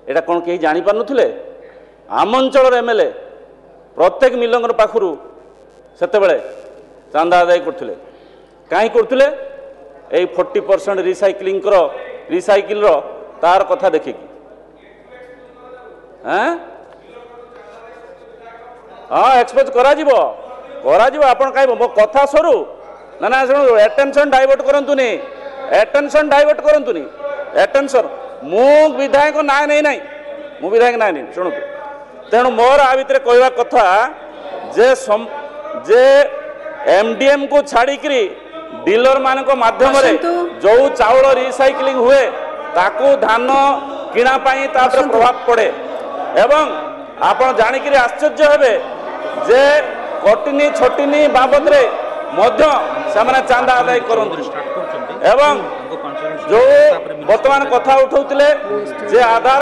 एटा कौन कहीं जापर नुले आम अंचल एमएलए प्रत्येक मिलर पाखु से चांदा आदाय करते कहीं करते 40% रिसाइकिल तार कथा देखिकी हाँ एक्सपोज करा आपण कह मो कथा सरू ना ना शुणु एटेंशन डाइवर्ट करंतुनी एटेंशन मु विधायक ना नहीं ना मु विधायक ना नहीं शुणु तेणु मोर आ भितर कहवा कथा जे एमडीएम को छाड़िकी डीलर मान माध्यम जो चाउल रिसाइक्लिंग हुए ताकू धान किना प्रभाव पड़े एवं आपण जानिक आश्चर्य हेबे जे कटिनी छटिनी बाबद से चांदा आदाय करते एवं जो वर्तमान कथा उठाउतिले जे आधार